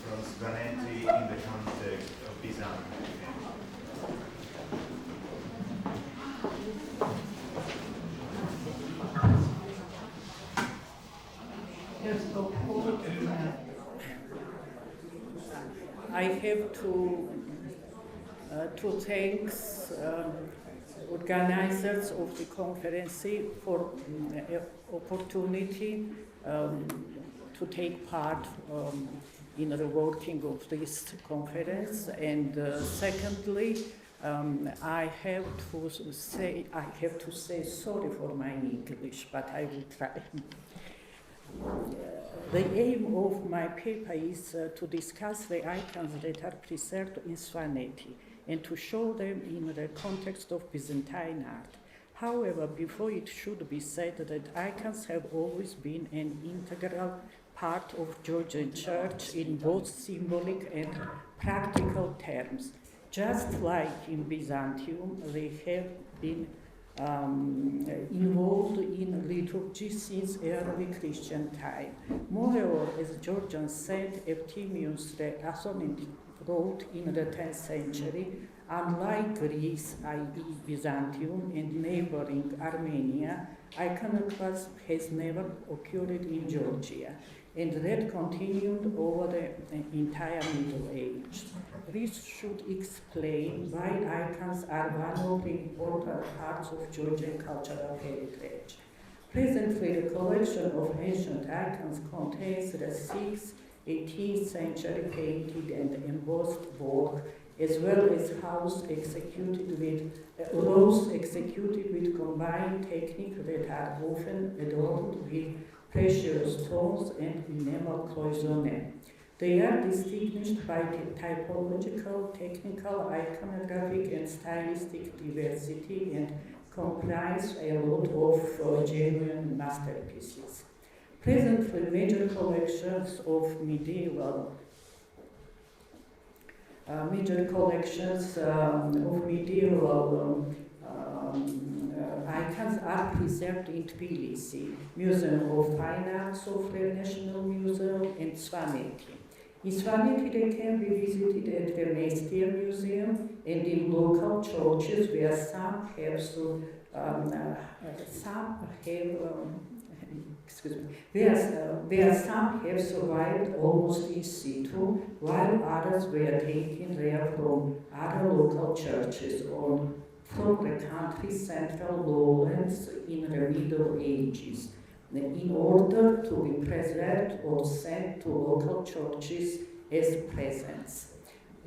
from Svaneti in the context of Byzantine painting. First of all, I have to thank organizers of the conference for opportunity to take part in the working of this conference, and secondly, I have to say sorry for my English, but I will try. The aim of my paper is to discuss the icons that are preserved in Svaneti and to show them in the context of Byzantine art. However, before it should be said that icons have always been an integral part of Georgian church in both symbolic and practical terms. Just like in Byzantium, they have been involved in liturgy since early Christian time. Moreover, as Georgian Saint Efthymius the Athonite wrote in the 10th century, unlike Greece, i.e. Byzantium, and neighboring Armenia, iconoclasm has never occurred in Georgia, and that continued over the entire Middle Ages. This should explain why icons are one of the important parts of Georgian cultural heritage. Presently, the collection of ancient icons contains the 6th, 18th century painted and embossed work, as well as rows executed with combined technique that are often adorned with precious stones and enamel cloisonne. They are distinguished by typological, technical, iconographic, and stylistic diversity and comprise a lot of genuine masterpieces. Presently, major collections of medieval icons are preserved in Tbilisi, Museum of Fine Arts of the National Museum, and Svaneti. In Svaneti, they can be visited at the Masaryk Museum and in local churches where some have survived almost in situ, while others were taken there from other local churches or from the country's central lowlands in the Middle Ages, in order to be preserved or sent to local churches as presents.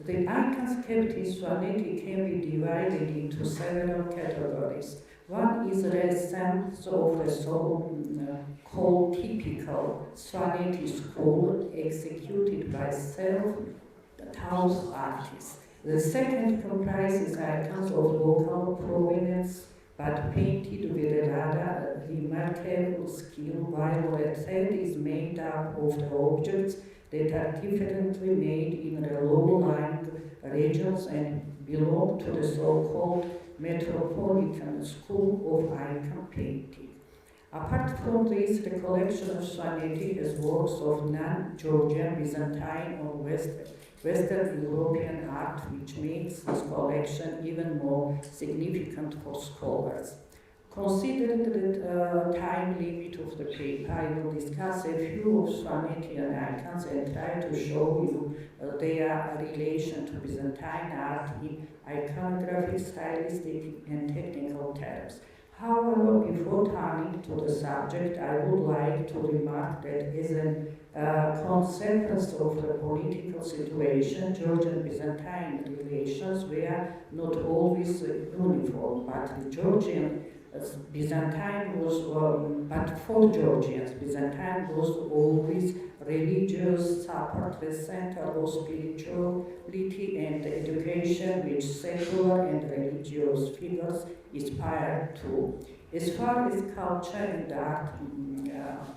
The icons kept in Svaneti can be divided into several categories. One is the essence of the so-called typical Svaneti school executed by self-taught artists. The second comprises icons of local provenance but painted with rather remarkable skill, while the third is made up of the objects that are differently made in the low-lying regions and belong to the so-called metropolitan school of icon painting. Apart from this, the collection of Svaneti has works of non-Georgian, Byzantine, or Western European art, which makes this collection even more significant for scholars. Considering the time limit of the paper, I will discuss a few of Svanetian icons and try to show you their relation to Byzantine art in iconographic, stylistic, and technical terms. However, before turning to the subject, I would like to remark that as a consequence of the political situation, Georgian-Byzantine relations were not always uniform, but the Georgian Byzantine was, but for Georgians, Byzantine was always religious support, the center of spirituality and education, which secular and religious figures aspired to. As far as culture and art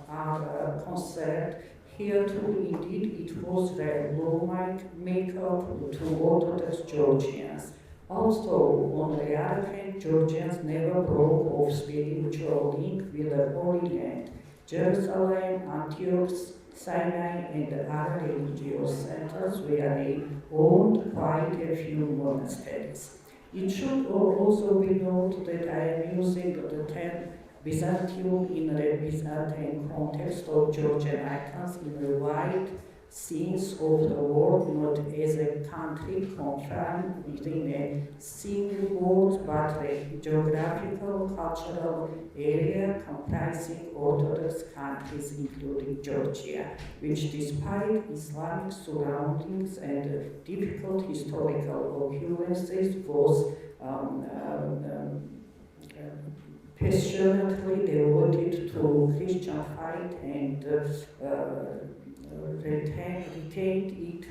are concerned, here too, indeed, it was the lawmaker to Orthodox Georgians. Also, on the other hand, Georgians never broke off spiritual link with the Holy Land. Jerusalem, Antioch, Sinai and other religious centers where they owned quite a few monasteries. It should also be noted that I am using the term Byzantium in the Byzantine context of Georgian icons in the wide sense of the word, not as a country confined within a single word, but a geographical, cultural area comprising Orthodox countries, including Georgia, which despite Islamic surroundings and difficult historical occurrences was passionately devoted to Christian faith and retained it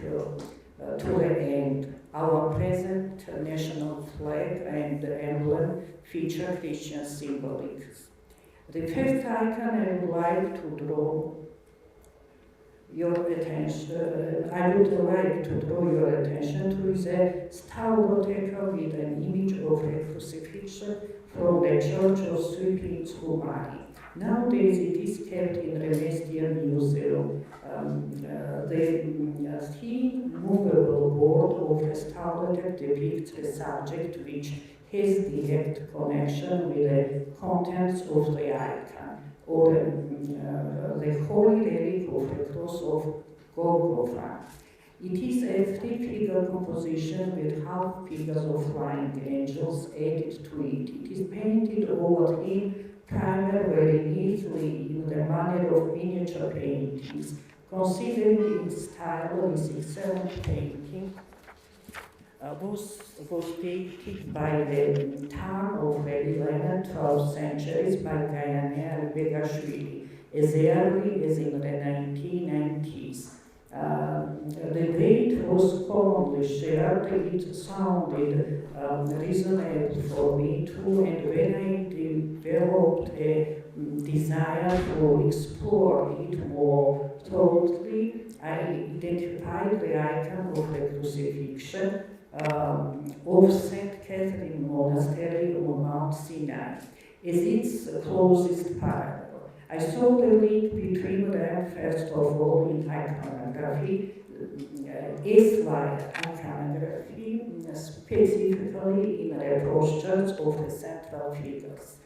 to the end. Our present national flag and emblem feature Christian symbolics. The first icon I would like to draw your attention, to is a stavroteca with an image of a crucifixion from the Church of Sweeping Mary. Nowadays it is kept in the Western Museum. The thin movable board of the stavroteca depicts a subject which has direct connection with the contents of the icon, or the holy relic of the cross of Golgotha. It is a three-figure composition with half figures of flying angels added to it. It is painted over thin primer very neatly in the manner of miniature paintings. Considering its style, this excellent painting was dated by the turn of the 11th, 12th centuries by Bacci as early as in the 1990s. The date was commonly shared. It sounded reasonable for me too, and when I developed a desire to explore it more thoroughly, I identified the icon of the crucifixion of St. Catherine Monastery on Mount Sinai as its closest parallel. I saw the link between them, first of all, in iconography, S-like iconography, specifically in the postures of the central figures.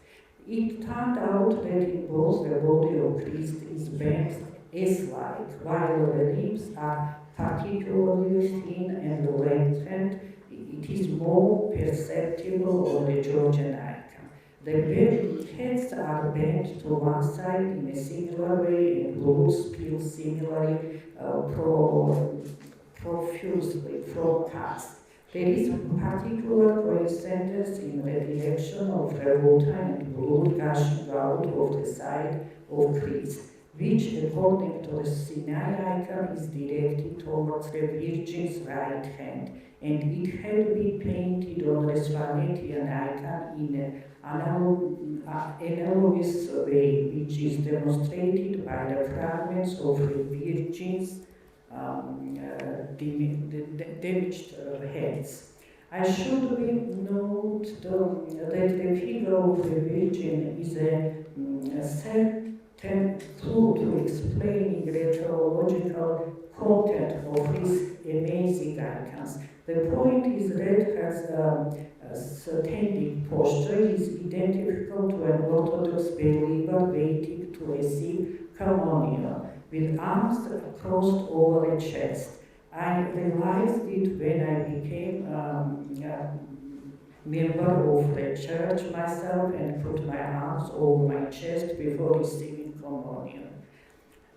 It turned out that in both the body of Christ is bent S-like, while the limbs are particularly thin and lengthened. It is more perceptible on the Georgian icon. The heads are bent to one side in a similar way, and glutes spill similarly profusely from cast. There is particular coincidence in the direction of the water and blood gushing out of the side of Christ, which, according to the Sinai icon, is directed towards the Virgin's right hand, and it had been painted on the Svaneti icon in an analogous way, which is demonstrated by the fragments of the Virgin's damaged heads. I should note that the figure of the Virgin is a certain clue to explaining the theological content of these amazing icons. The point is that her standing posture is identical to an Orthodox believer waiting to receive communion, with arms crossed over the chest. I realized it when I became a member of the church myself and put my arms over my chest before receiving communion.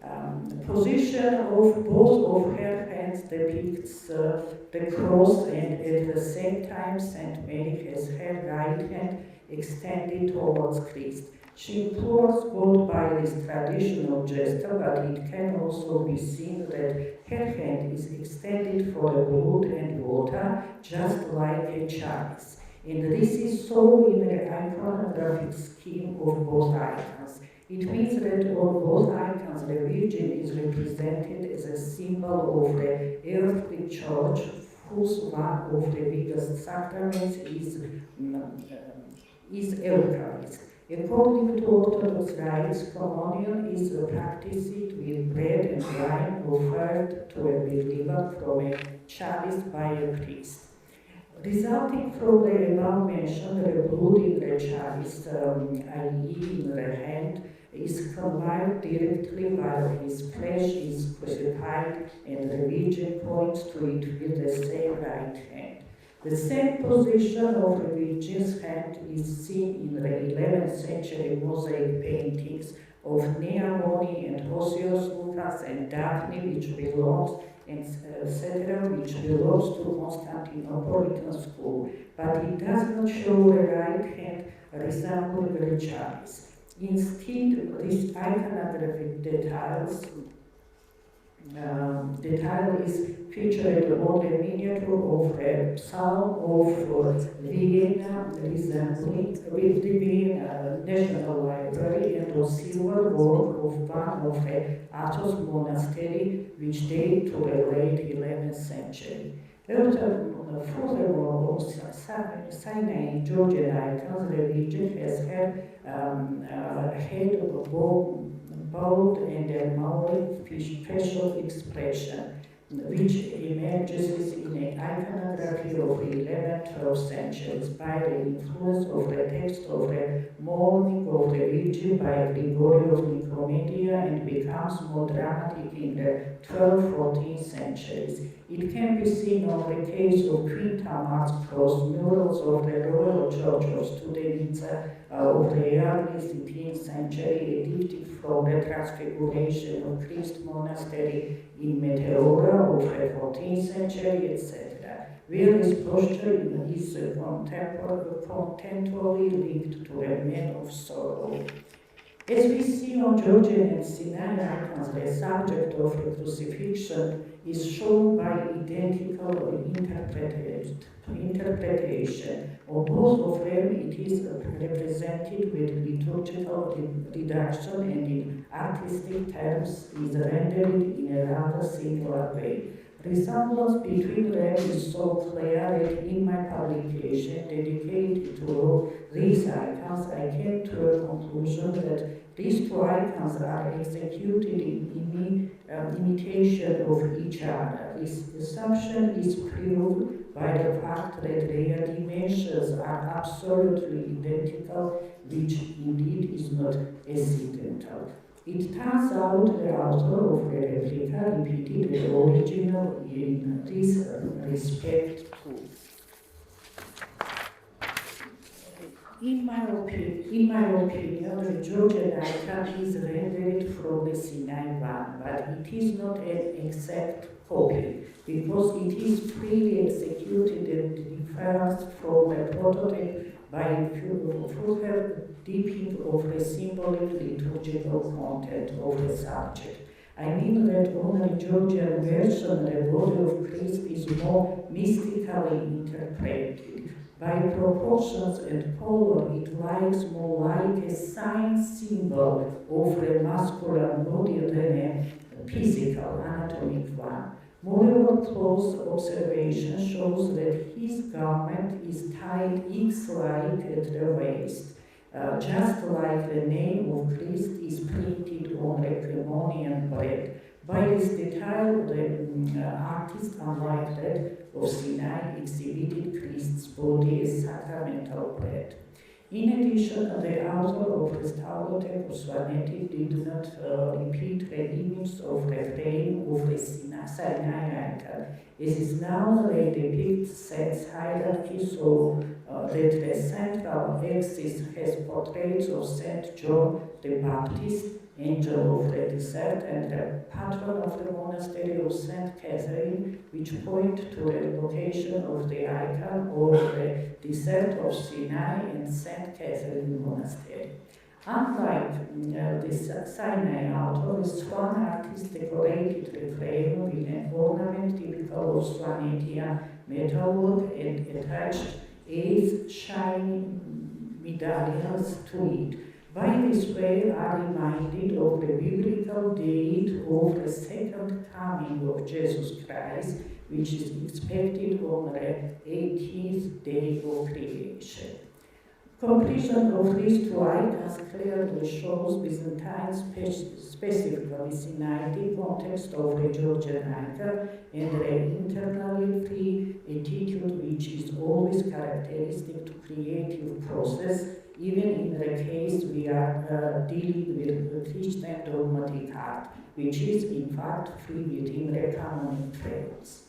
The position of both of her hands depicts the cross, and at the same time Saint Mary has her right hand extended towards Christ. She implores God by this traditional gesture, but it can also be seen that her hand is extended for the blood and water, just like a chalice. And this is so in the iconographic scheme of both icons. It means that on both icons the Virgin is represented as a symbol of the earthly church, whose one of the biggest sacraments is Eucharist. According to Orthodox rites, communion is practiced with bread and wine offered to a believer from a chalice by a priest. Resulting from the above-mentioned, the blood in the chalice, i.e. in the hand, is conveyed directly while his flesh is crucified, and the Virgin points to it with the same right hand. The same position of the Virgin's hand is seen in the 11th century mosaic paintings of Neamoni and Hosios Lucas and Daphne, which belongs, etc., which belongs to Constantinopolitan school, but it does not show the right hand resembling the chalice. Instead, this iconographic detail is featured on the miniature of a psalm of Vienna, resembling with the Vienna National Library, and a silver work of one of the Athos monastery, which date to the late 11th century. Furthermore, on Sinai Georgian icons, the Virgin has had a head of bold and a mouth facial expression, which emerges in an iconography of the 11th, 12th centuries by the influence of the text of the Mourning of the Virgin by Gregory of Nicomedia, and becomes more dramatic in the 12th, 14th centuries. It can be seen on the case of Queen Tamar's cross murals of the Royal Church of Studenica of the early 16th century, edited from the Transfiguration of Christ Monastery in Meteora of the 14th century, etc., where his posture is contemporarily linked to a man of sorrow. As we see on Georgian and Sinai icons, the subject of the crucifixion is shown by identical interpretation. On both of them, it is represented with liturgical reduction, and in artistic terms is rendered in a rather singular way. Resemblance between them is so clear that in my publication dedicated to these icons, I came to a conclusion that these two icons are executed in imitation of each other. This assumption is proved by the fact that their dimensions are absolutely identical, which indeed is not accidental. It turns out the author of the replica repeated the original in this respect too. In my opinion, the Georgian icon is rendered from the Sinai one, but it is not an exact copy, because it is freely executed and differs from the prototype by further deepening of the symbolic liturgical content of the subject. I mean that on the Georgian version, the body of Christ is more mystically interpreted. By proportions and color, it lies more like a sign symbol of the masculine body than a physical, anatomic one. Moreover, close observation shows that his garment is tied X-like at the waist, just like the name of Christ is printed on the communion bread. By this detail, the artist, unlike that of Sinai, exhibited Christ's body as sacramental bread. In addition, the author of the Svaneti did not repeat the image of the frame of the Sinai icon. It is now they depict Saint's hierarchy so that the central axis has portraits of Saint John the Baptist, angel of the desert, and the patron of the monastery of Saint Catherine, which point to the location of the icon or the desert of Sinai and Saint Catherine Monastery. Unlike the Sinai author, the Swan artist decorated the frame with an ornament typical of Svanetian metalwork and attached 8 shining medallions to it. By this way, are reminded of the biblical date of the second coming of Jesus Christ, which is expected on the 18th day of creation. Completion of these two icons clearly shows Byzantine specific vicinity context of the Georgian icon and the internally free attitude which is always characteristic to creative process, even in the case we are dealing with Christian dogmatic art, which is in fact free within the canonic frames.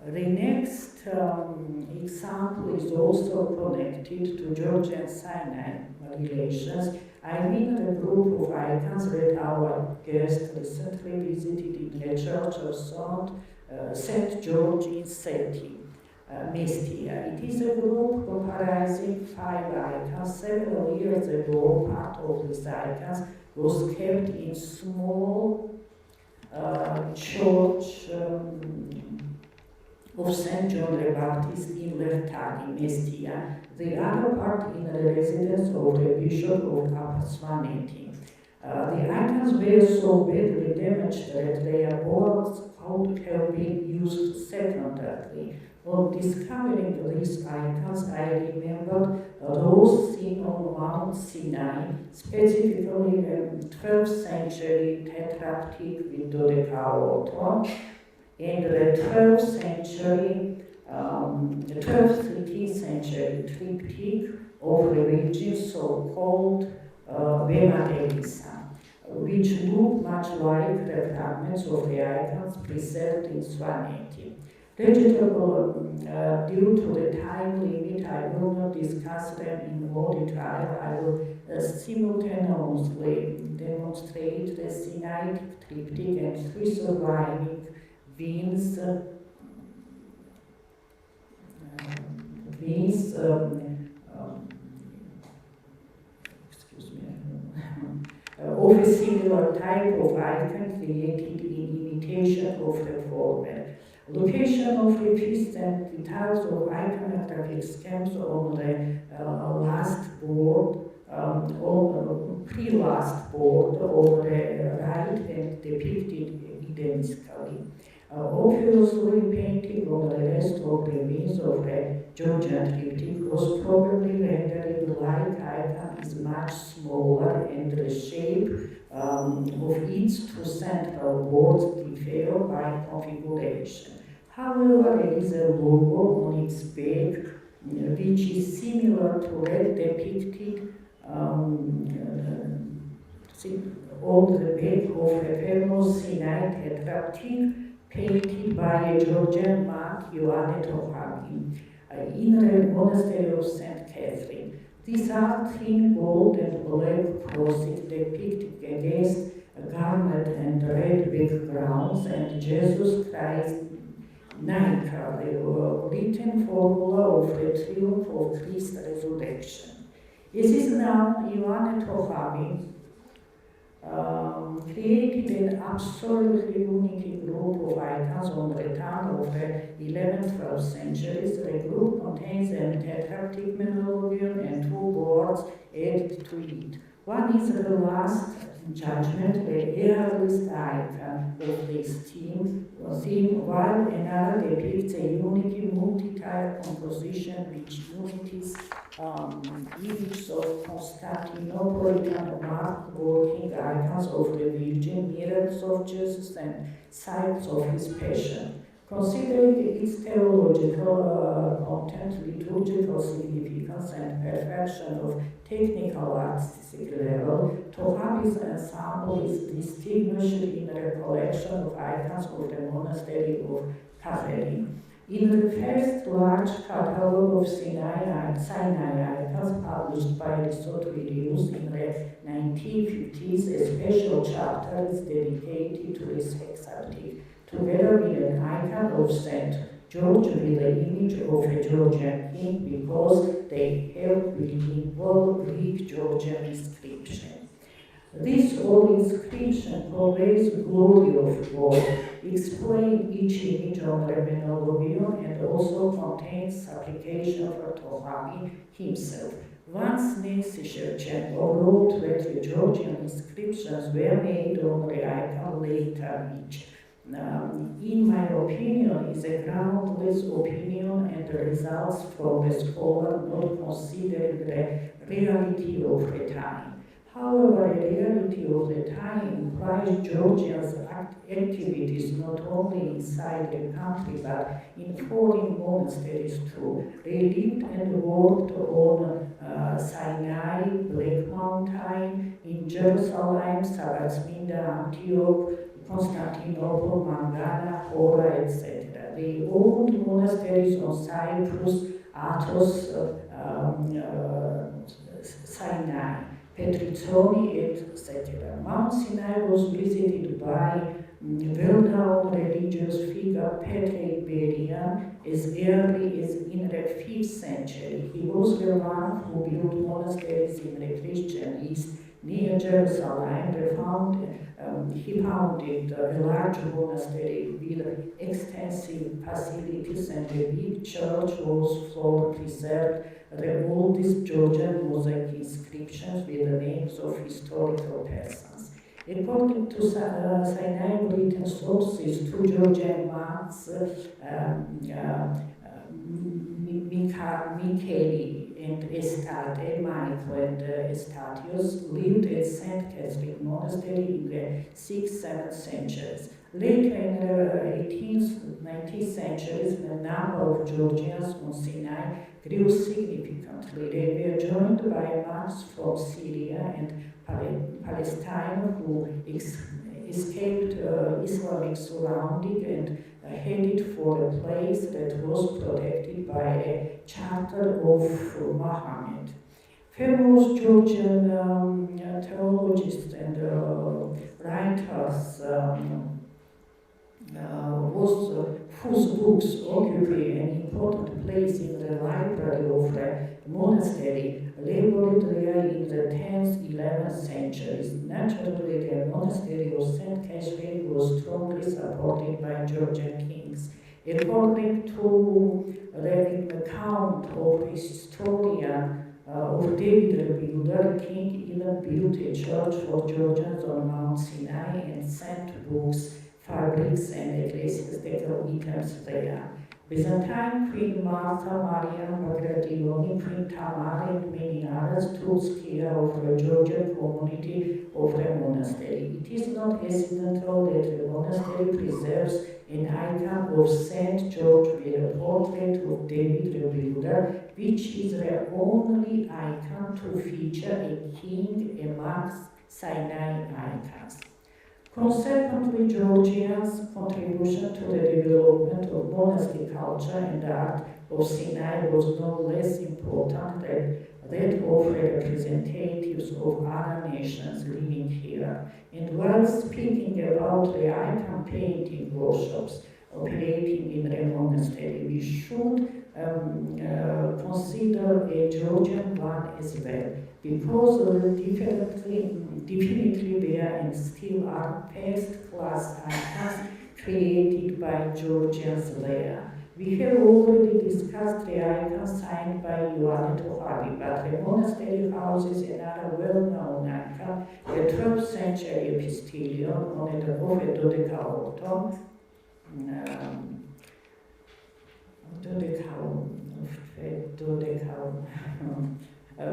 The next example is also connected to Georgian Sinai relations. I mean the group of icons that our guest recently visited in the church of St. George in Mestia. It is a group comprising 5 icons. Several years ago, part of these icons was kept in small church of St. John the Baptist in Vertani, Mestia, the other part in the residence of the Bishop of Svaneti. The icons were so badly damaged that their boards could have been used secondarily. On discovering these icons, I remembered those seen on Mount Sinai, specifically the 12th century tetraptych with dodecaholton, and the 12th century, 13th century triptych of religion, so-called Vemadelisa, which look much like the fragments of the icons preserved in Svaneti. Due to the time limit, I will not discuss them in more detail. I will simultaneously demonstrate the Sinaitic triptych and 3 surviving Wien's of a similar type of icon created in imitation of the former. Location of the feast and details of iconographic schemes on the last board, on pre-last board on the right and depicted identically. Obviously, painting on the rest of the wings of the Georgian triptych was probably rendered like icon is much smaller, and the shape of its 2 central boards differ by configuration. However, there is a logo on its back which is similar to that depicted on the back of a famous Sinai tetraptych painted by a Georgian monk, Ioane Tohami, in the monastery of St. Catherine. These are thin gold and black crosses depicted against a garnet and red backgrounds, and Jesus Christ Nika, the written formula of the triumph of Christ's resurrection. It is now Ioane Tohami created an absolutely unique group of icons on the return of the 11th, 12th centuries. The group contains a tetraptych melodeon and 2 boards added to it. One is the Last Judgment, the earliest icon of this theme, while another depicts a unique multi-tile composition which unites images of Constantinopolitan mark working icons of the Virgin, mirrors of Jesus, and sites of his passion. Considering its theological content, liturgical significance, and perfection of technical artistic level, Tohami's ensemble is distinguished in a collection of icons of the monastery of Catherine. In the first large catalogue of Sinai icons published by Aristotelius in the 1950s, a special chapter is dedicated to this hexaptych, together with an icon of St. George with the image of a Georgian king, because they help with involved Greek Georgian inscription. This old inscription conveys glory of God, explains each image on the menologion, and also contains supplication for Tohami himself. Once Nancy Shevchenko wrote that the Georgian inscriptions were made on the icon later, which in my opinion, is a groundless opinion and results from a scholar not considering the reality of the time. However, the reality of the time implies Georgians' activities not only inside the country but in foreign monasteries too. They lived and worked on Sinai, Black Mountain, in Jerusalem, Sarasminda, Antioch, Constantinople, Mangana, Hora, etc. They owned monasteries on Cyprus, Athos, Sinai, Petriconi, etc. Mount Sinai was visited by well-known religious figure Petre Berian as early as in the 5th century. He was the one who built monasteries in the Christian East near Jerusalem. He founded a large monastery with extensive facilities, and the big church was floor preserved the oldest Georgian mosaic inscriptions with the names of historical persons. According to Sinai written sources, two Georgian monks, Michele and Estate, Michael and Estatios, lived at St. Catherine Monastery in the 6th-7th centuries. Later in the 18th, 19th centuries, the number of Georgians on Sinai grew significantly. They were joined by monks from Syria and Palestine who escaped Islamic surrounding and headed for a place that was protected by a charter of Muhammad. Famous Georgian theologians and writers whose books occupy an important place in the library of the monastery labored there in the 10th, 11th centuries. Naturally, the monastery of St. Catherine was strongly supported by Georgian kings. According to the account of his historian of David the Builder, the king even built a church for Georgians on Mount Sinai and sent books, fabrics, and ecclesiastical items there. Byzantine Queen Martha Maria Bagratионi, Queen Tamar, and many others took care of the Georgian community of the monastery. It is not accidental that the monastery preserves an icon of Saint George with a portrait of David the Builder, which is the only icon to feature a king amongst Sinai icons. Consequently, Georgians' contribution to the development of monastic culture and art of Sinai was no less important than that of representatives of other nations living here. And while speaking about the icon painting workshops operating in the monastery, we should consider a Georgian one as well, because definitely there and still are first-class icons created by Georgians there. We have already discussed the icon signed by Ioane Tohavi, but the monastery houses another well-known icon, a 12th century epistolion of a dodecaorton,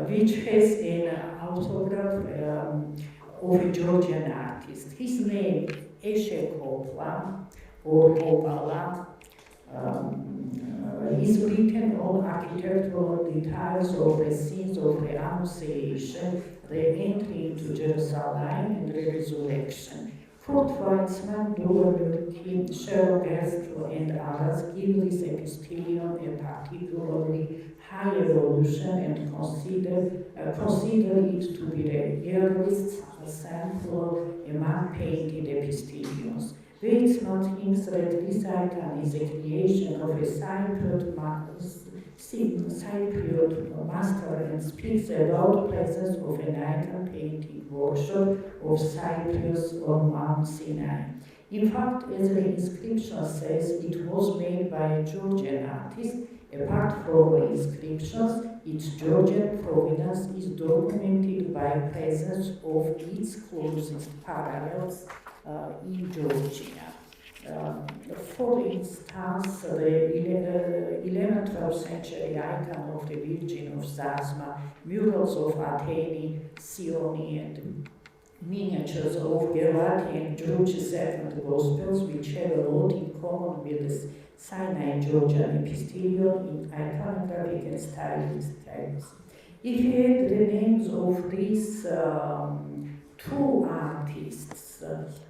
which has an autograph of a Georgian artist. His name is Eshe Kopla or Kopala. Is written on architectural details of the scenes of the Annunciation, the entry into Jerusalem, and the resurrection. Kurt Weitzman, Duberkin, Cheryl Gerstl, and others give this epistolion a particularly high evolution and consider it to be the earliest sample among painted epistolions. Weitzman thinks that this icon is a creation of a Cypriot master and speaks about presence of an icon painting workshop of Cyprus on Mount Sinai. In fact, as the inscription says, it was made by a Georgian artist. Apart from the inscriptions, its Georgian provenance is documented by presence of its closest parallels in Georgia. For instance, the 11th century icon of the Virgin of Zasma, murals of Athene, Sioni, and miniatures of Galatian, Georgian, and Gospels, which have a lot in common with the Sinai Georgian epistolion in iconographic and stylist types. If you add the names of these two artists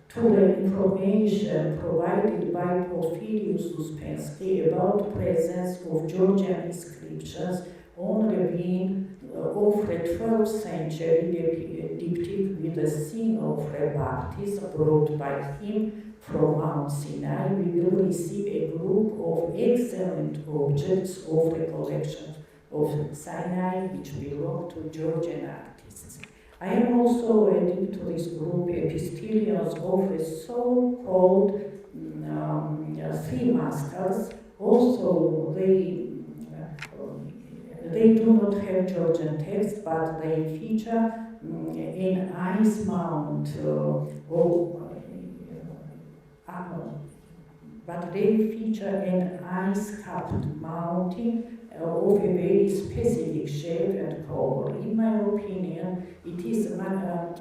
to the information provided by Porphyrius Uspensky about presence of Georgian inscriptions on ravine of the 12th century depicted with the scene of a baptism brought by him from Mount Sinai, we will receive a group of excellent objects of the collection of Sinai which belong to Georgian artists. I am also adding to this group epistolions of the so-called three masters. Also, they do not have Georgian text, but they feature an ice mount, but they feature an ice-capped mounting of a very specific shape and color. In my opinion, it is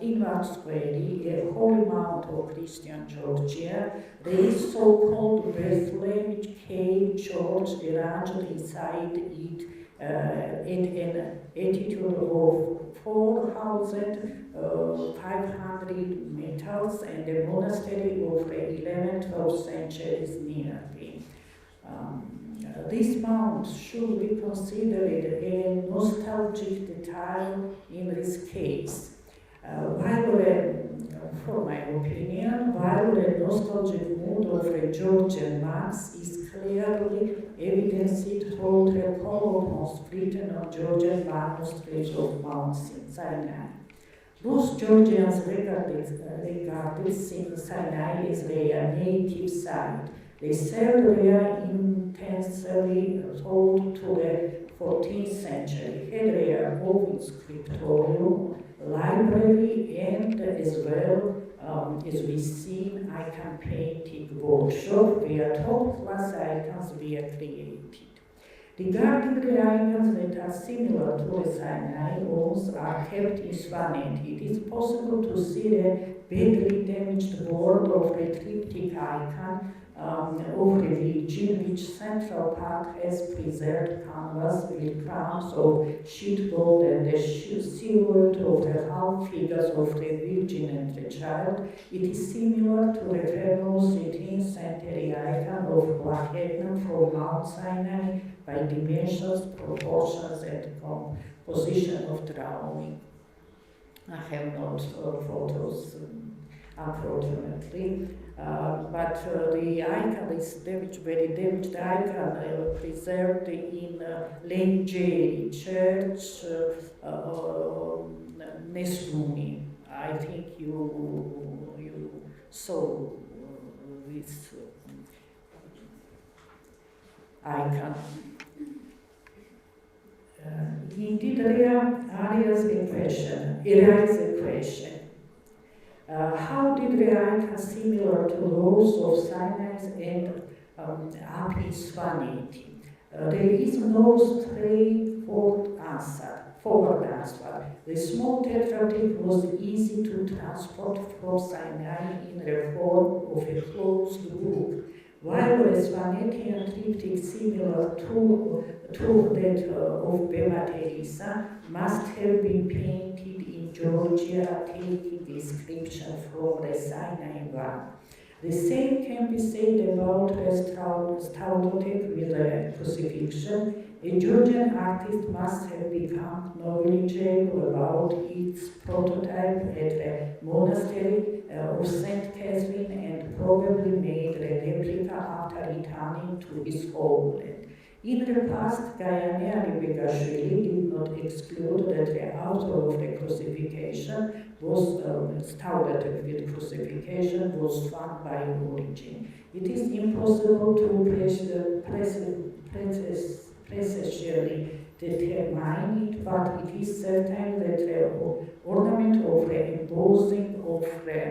inward squarely a holy mount of Christian Georgia. There is so-called Bethlehem cave church arranged inside it at an altitude of 4,500 meters, and the monastery of the 11th, 12th centuries nearby. This mount should be considered a nostalgic detail in this case. For my opinion, while the nostalgic mood of the Georgian monks is clearly evidenced through the columns written on Georgian manuscripts of Mount Sinai. Most Georgians regarded Sinai as their native site. They served their intensely hold to the 14th century, had their own scriptorium, library, and as well as we see icon painting workshop where top-class icons were created. Regarding the icons that are similar to the Sinai ones are kept in Svaneti. It is possible to see the badly damaged board of the triptych icon of the Virgin, which central part has preserved canvas with crowns of sheet gold and the silhouette of the half figures of the Virgin and the Child. It is similar to the famous 18th century icon of Blachedna from Mount Sinai by dimensions, proportions, and composition of drawing. I have not photos, unfortunately. But the icon is very damaged icon preserved in Lenjeri Church, Nesruni. I think you saw this icon. Indeed, there arises a question. How did the icon similar to those of Sinai end up in Svaneti? There is no straightforward answer. The small tetraptych was easy to transport from Sinai in the form of a closed book, while a Svanetian triptych similar to that of Bema Teresa must have been painted in Georgia, taking the inscription from the Sinai one. The same can be said about a staudotek with a crucifixion. A Georgian artist must have become knowledgeable about its prototype at the monastery of St. Catherine and probably made a replica after returning to his homeland. In the past, Gayane did not exclude that the author of the crucifixion was staudotek with crucifixion was found by origin. It is impossible to precisely determine it, but it is certain that the ornament of the embossing of the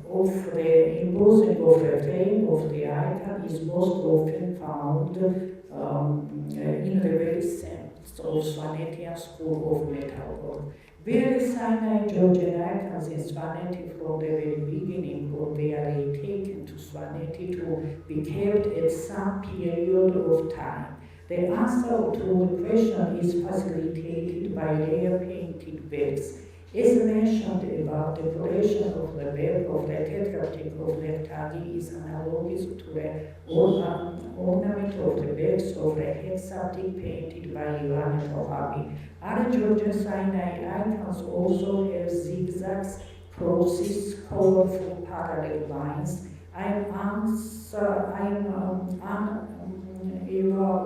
of the embossing of the frame of the icon is most often found in the very sense of Svanetian school of metalwork. Various Sinai Georgian icons in Svaneti from the very beginning were taken to Svaneti to be kept at some period of time. The answer to the question is facilitated by layer painted works. As mentioned above, the decoration of the work of the tetraptych of Lertagi is analogous to the ornament of the works of the hexaptych painted by Ivana Tohabi. Other Georgian Sinai icons also have zigzags, crosses, colorful parallel lines. I am unaware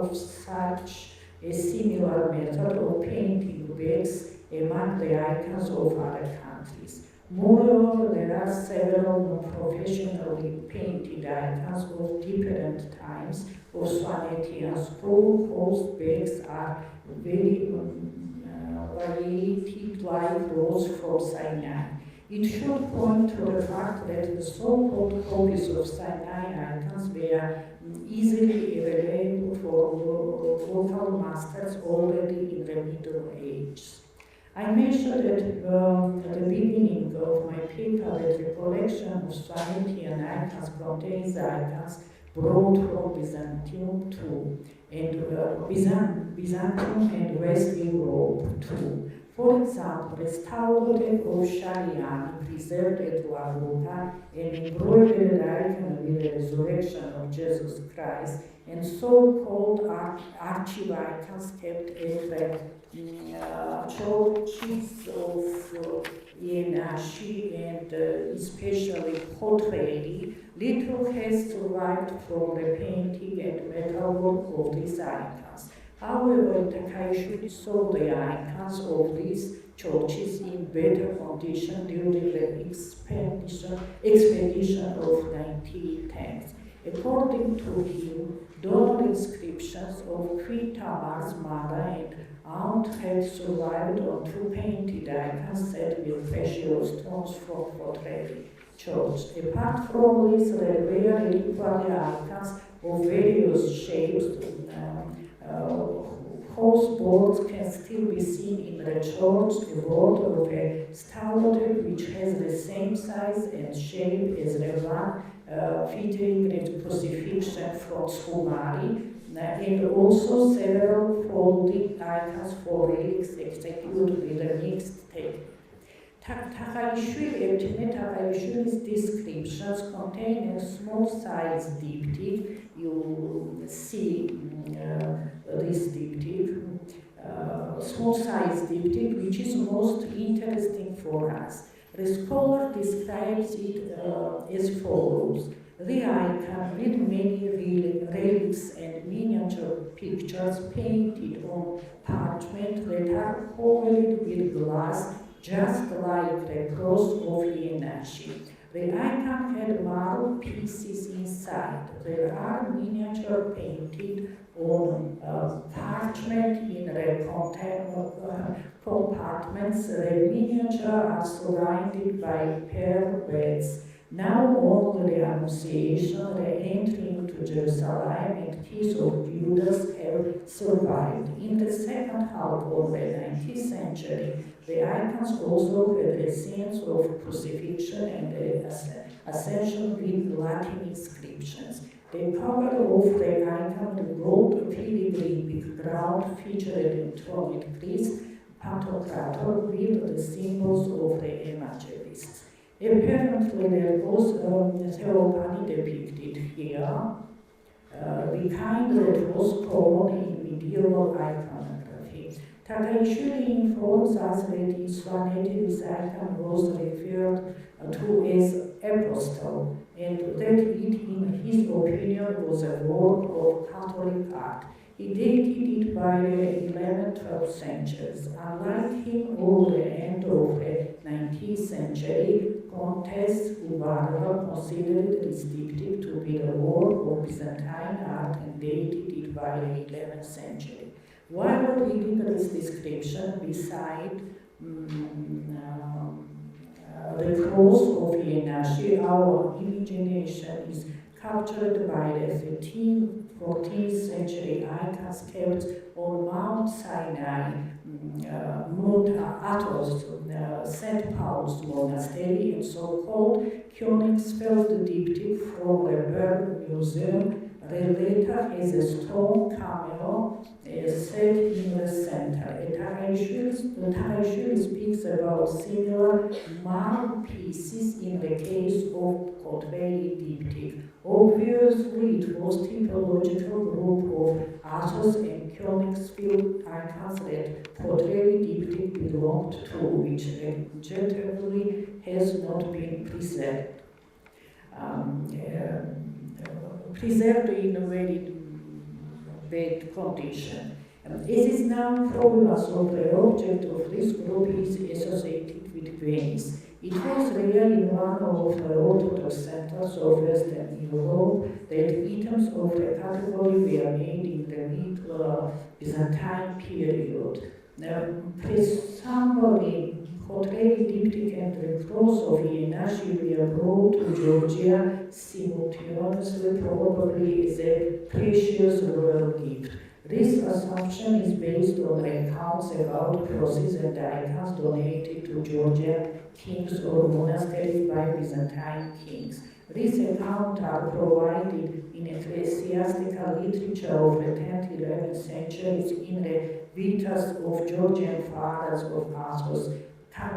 of such a similar method of painting works among the icons of other countries. Moreover, there are several non-professionally painted icons of different times of Svanetian school, whose works are very variated like those from Sinai. It should point to the fact that the so-called copies of Sinai icons were easily available for local masters already in the Middle Ages. I mentioned at the beginning of my paper that the collection of Svanetian icons contains icons brought from Byzantium too, and Byzantium and West Europe too. For example, the Staulotek of Shaliani, preserved at La Luca, an embroidered icon with the resurrection of Jesus Christ, and so-called archive icons kept at the churches of Yenashi and especially Potreri. Little has survived from the painting and metalwork of these icons. However, Takaishvili saw the icons of these churches in better condition during the expedition of 1910s. According to him, donor inscriptions of Queen Tamar's mother and aunt had survived on two painted icons set with precious stones from Potreri Church. Apart from this, there were reliquary icons of various shapes, whose boards can still be seen in the church, a board of a staulotek which has the same size and shape as the one featuring the crucifixion from Skumari, and also several folding icons for relics executed with a mixed technique. Takaishvili's descriptions contain a small-sized diptych. You see this diptych, small-sized diptych, which is most interesting for us. The scholar describes it as follows. The icon with many relics and miniature pictures painted on parchment that are covered with glass, just like the cross of Yenashi. The icon had marble pieces inside. There are miniature painted on parchment in the compartments. The miniature are surrounded by pearl beds. Now only the Annunciation, the entry into Jerusalem, and Kiss of Judas have survived. In the second half of the 19th century, the icons also had the scenes of crucifixion and the ascension with Latin inscriptions. The cover of the icon, the gold filigree with ground featured enthroned Christ, Pantocrator, with the symbols of the evangelists. Apparently, there was Theophany depicted here, the kind that was common in medieval iconography. Takaishvili informs us that in Svaneti this icon was referred to as apostle, and that it, in his opinion, was a work of Catholic art. He dated it by the 11th, 12th centuries. Unlike him, all the end of the 19th century, Comtesse Uvarova considered this diptych to be the work of Byzantine art and dated it by the 11th century. While reading this description, beside The cross of Ienashi, our imagination, is captured by the 13th, 14th century icons kept on Mount Sinai, Mount Athos, St. Paul's Monastery, and so-called Königsfeld diptych from the Brno Museum. The latter has a stone cameo set in the center. Tarashvili speaks about similar marble pieces in the case of Kotveli diptych. Obviously, it was typological group of Athos and Königsfeld icons that Kotveli diptych belonged to, which regrettably has not been preserved. Preserved in a very bad condition. As is now problems of the object of this group is associated with Venice. It was rare in one of the Orthodox centers of Western Europe that items of the category were made in the Middle Byzantine period. Presumably, Kotveli diptych and the cross of Ienashi were brought to Georgia simultaneously, probably as a precious royal gift. This assumption is based on accounts about crosses and icons donated to Georgian kings or monasteries by Byzantine kings. These accounts are provided in ecclesiastical literature of the 10th, 11th centuries in the Vitas of Georgian fathers of Athos,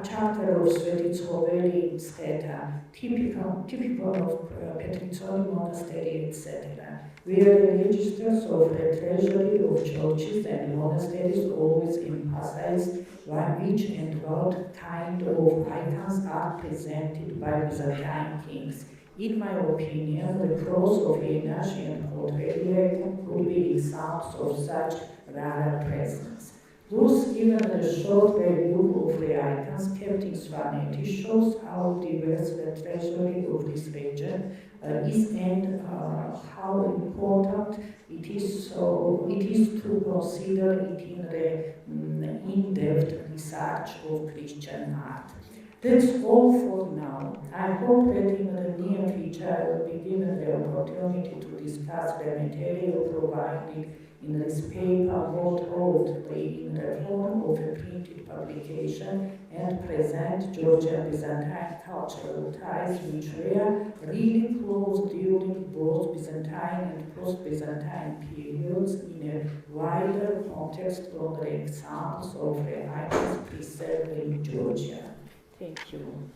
charter of Svaneti, etc., typical of Petritsoni monastery, etc., where the registers of the treasury of churches and monasteries always emphasize which and what kind of icons are presented by Byzantine kings. In my opinion, the cross of Ienashi and Kotveli could be examples of such rare presence. Thus, even the short review of the icons kept in Svaneti shows how diverse the treasury of this region is and how important it is to consider it in the in-depth research of Christian art. That's all for now. I hope that in the near future I will be given the opportunity to discuss the material provided in this paper more broadly in the form of a printed publication and present Georgian Byzantine cultural ties which were really close during both Byzantine and post-Byzantine periods in a wider context of the examples of the icons preserved in Georgia. Thank you.